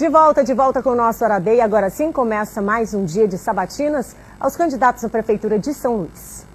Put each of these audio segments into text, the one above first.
De volta com o nosso Hora D. Agora sim começa mais um dia de sabatinas aos candidatos à Prefeitura de São Luís.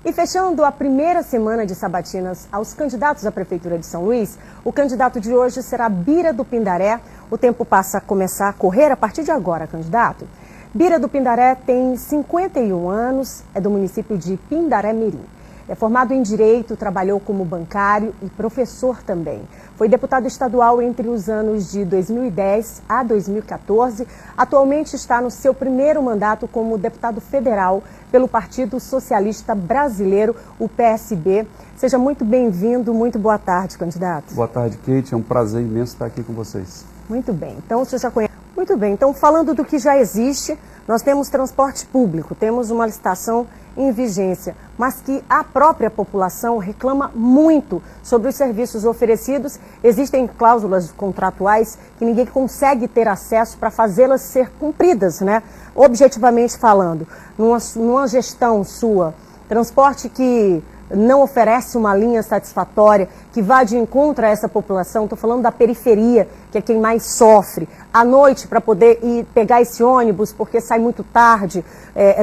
E fechando a primeira semana de sabatinas aos candidatos à Prefeitura de São Luís, o candidato de hoje será Bira do Pindaré. O tempo passa a começar a correr a partir de agora, candidato. Bira do Pindaré tem 51 anos, é do município de Pindaré-Mirim. É formado em Direito, trabalhou como bancário e professor também. Foi deputado estadual entre os anos de 2010 a 2014. Atualmente está no seu primeiro mandato como deputado federal pelo Partido Socialista Brasileiro, o PSB. Seja muito bem-vindo, muito boa tarde, candidato. Boa tarde, Kate. É um prazer imenso estar aqui com vocês. Muito bem. Então, você já conhece. Muito bem. Então, falando do que já existe, nós temos transporte público, temos uma licitação em vigência, mas que a própria população reclama muito sobre os serviços oferecidos. Existem cláusulas contratuais que ninguém consegue ter acesso para fazê-las ser cumpridas, né? Objetivamente falando, numa gestão sua, transporte que não oferece uma linha satisfatória, que vá de encontro a essa população, estou falando da periferia, que é quem mais sofre, à noite para poder ir pegar esse ônibus, porque sai muito tarde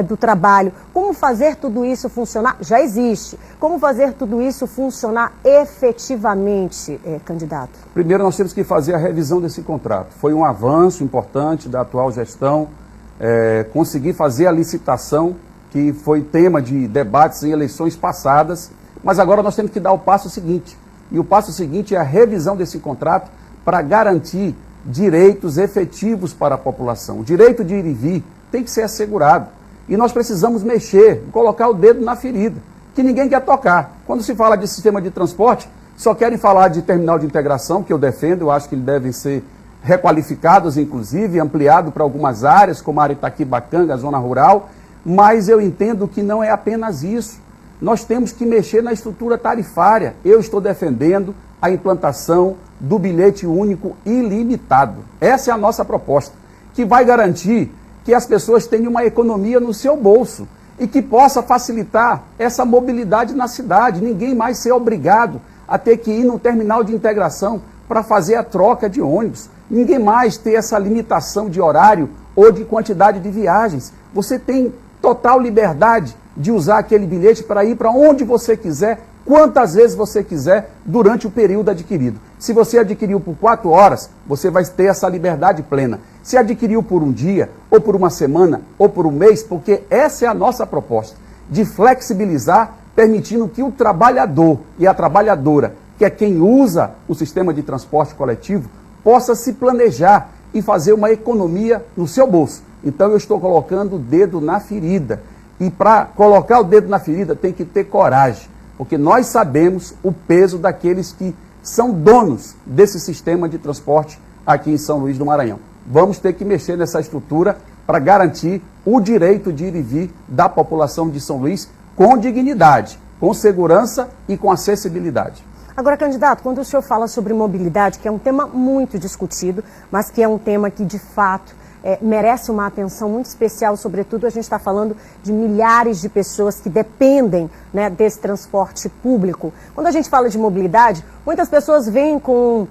do trabalho. Como fazer tudo isso funcionar? Já existe. Como fazer tudo isso funcionar efetivamente, candidato? Primeiro, nós temos que fazer a revisão desse contrato. Foi um avanço importante da atual gestão, conseguir fazer a licitação, que foi tema de debates em eleições passadas, mas agora nós temos que dar o passo seguinte. E o passo seguinte é a revisão desse contrato para garantir direitos efetivos para a população. O direito de ir e vir tem que ser assegurado. E nós precisamos mexer, colocar o dedo na ferida, que ninguém quer tocar. Quando se fala de sistema de transporte, só querem falar de terminal de integração, que eu defendo, eu acho que eles devem ser requalificados, inclusive, ampliado para algumas áreas, como a área Itaquibacanga, a zona rural. Mas eu entendo que não é apenas isso. Nós temos que mexer na estrutura tarifária. Eu estou defendendo a implantação do bilhete único ilimitado. Essa é a nossa proposta, que vai garantir que as pessoas tenham uma economia no seu bolso e que possa facilitar essa mobilidade na cidade. Ninguém mais ser obrigado a ter que ir no terminal de integração para fazer a troca de ônibus. Ninguém mais ter essa limitação de horário ou de quantidade de viagens. Você tem total liberdade de usar aquele bilhete para ir para onde você quiser, quantas vezes você quiser, durante o período adquirido. Se você adquiriu por 4 horas, você vai ter essa liberdade plena. Se adquiriu por um dia, ou por uma semana, ou por um mês, porque essa é a nossa proposta, de flexibilizar, permitindo que o trabalhador e a trabalhadora, que é quem usa o sistema de transporte coletivo, possa se planejar e fazer uma economia no seu bolso. Então eu estou colocando o dedo na ferida. E para colocar o dedo na ferida tem que ter coragem, porque nós sabemos o peso daqueles que são donos desse sistema de transporte aqui em São Luís do Maranhão. Vamos ter que mexer nessa estrutura para garantir o direito de ir e vir da população de São Luís com dignidade, com segurança e com acessibilidade. Agora, candidato, quando o senhor fala sobre mobilidade, que é um tema muito discutido, mas que é um tema que, de fato, merece uma atenção muito especial, sobretudo a gente está falando de milhares de pessoas que dependem, né, desse transporte público. Quando a gente fala de mobilidade, muitas pessoas vêm com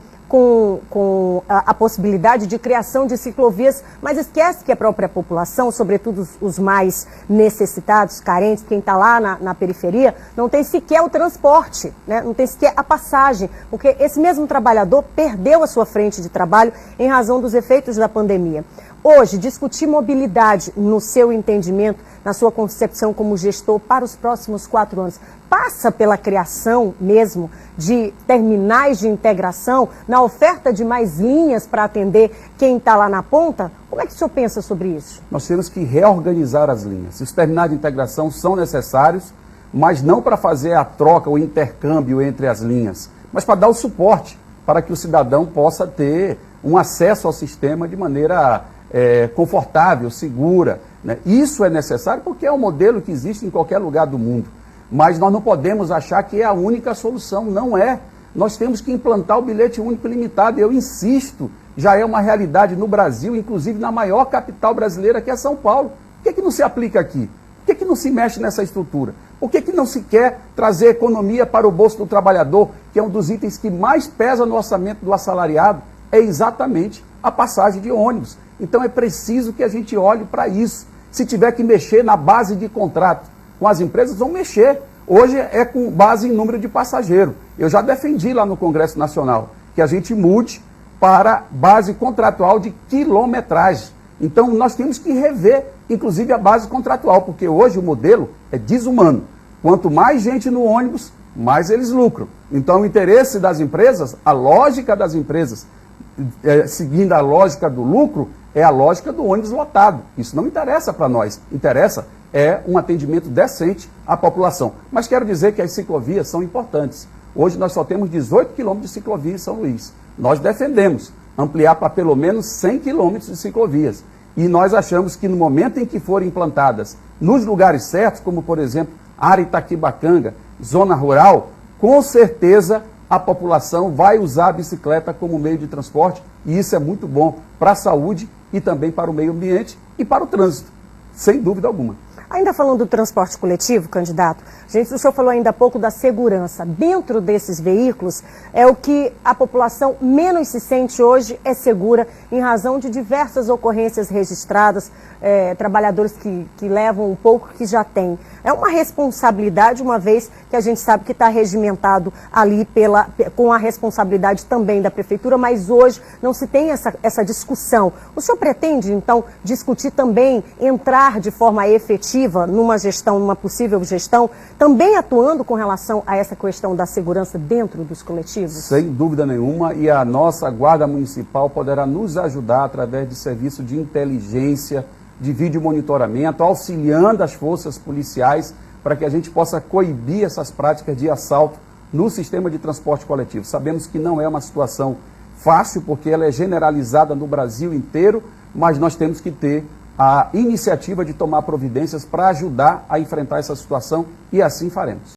a possibilidade de criação de ciclovias, mas esquece que a própria população, sobretudo os mais necessitados, carentes, quem está lá na periferia, não tem sequer o transporte, né? Não tem sequer a passagem, porque esse mesmo trabalhador perdeu a sua frente de trabalho em razão dos efeitos da pandemia. Hoje, discutir mobilidade, no seu entendimento, na sua concepção como gestor para os próximos 4 anos, passa pela criação mesmo de terminais de integração, na oferta de mais linhas para atender quem está lá na ponta? Como é que o senhor pensa sobre isso? Nós temos que reorganizar as linhas. Os terminais de integração são necessários, mas não para fazer a troca, o intercâmbio entre as linhas, mas para dar o suporte para que o cidadão possa ter um acesso ao sistema de maneira confortável, segura, né? Isso é necessário porque é um modelo que existe em qualquer lugar do mundo. Mas nós não podemos achar que é a única solução, não é. Nós temos que implantar o bilhete único limitado. Eu insisto, já é uma realidade no Brasil, inclusive na maior capital brasileira, que é São Paulo. Por que não se aplica aqui? Por que não se mexe nessa estrutura? Por que não se quer trazer economia para o bolso do trabalhador, que é um dos itens que mais pesa no orçamento do assalariado? É exatamente a passagem de ônibus. Então é preciso que a gente olhe para isso. Se tiver que mexer na base de contrato com as empresas, vão mexer. Hoje é com base em número de passageiro. Eu já defendi lá no Congresso Nacional que a gente mude para base contratual de quilometragem. Então nós temos que rever, inclusive, a base contratual, porque hoje o modelo é desumano. Quanto mais gente no ônibus, mais eles lucram. Então o interesse das empresas, a lógica das empresas, seguindo a lógica do lucro, é a lógica do ônibus lotado. Isso não interessa para nós. Interessa um atendimento decente à população. Mas quero dizer que as ciclovias são importantes. Hoje nós só temos 18 quilômetros de ciclovia em São Luís. Nós defendemos ampliar para pelo menos 100 quilômetros de ciclovias. E nós achamos que no momento em que forem implantadas nos lugares certos, como por exemplo, área Itaquibacanga, zona rural, com certeza a população vai usar a bicicleta como meio de transporte, e isso é muito bom para a saúde e também para o meio ambiente e para o trânsito, sem dúvida alguma. Ainda falando do transporte coletivo, candidato, o senhor falou ainda há pouco da segurança. Dentro desses veículos, é o que a população menos se sente hoje é segura, em razão de diversas ocorrências registradas, trabalhadores que levam um pouco que já tem. É uma responsabilidade, uma vez que a gente sabe que está regimentado ali com a responsabilidade também da prefeitura, mas hoje não se tem essa discussão. O senhor pretende, então, discutir também, entrar de forma efetiva numa possível gestão, também atuando com relação a essa questão da segurança dentro dos coletivos? Sem dúvida nenhuma, e a nossa Guarda Municipal poderá nos ajudar através de serviço de inteligência, de vídeo monitoramento, auxiliando as forças policiais para que a gente possa coibir essas práticas de assalto no sistema de transporte coletivo. Sabemos que não é uma situação fácil, porque ela é generalizada no Brasil inteiro, mas nós temos que ter a iniciativa de tomar providências para ajudar a enfrentar essa situação, e assim faremos.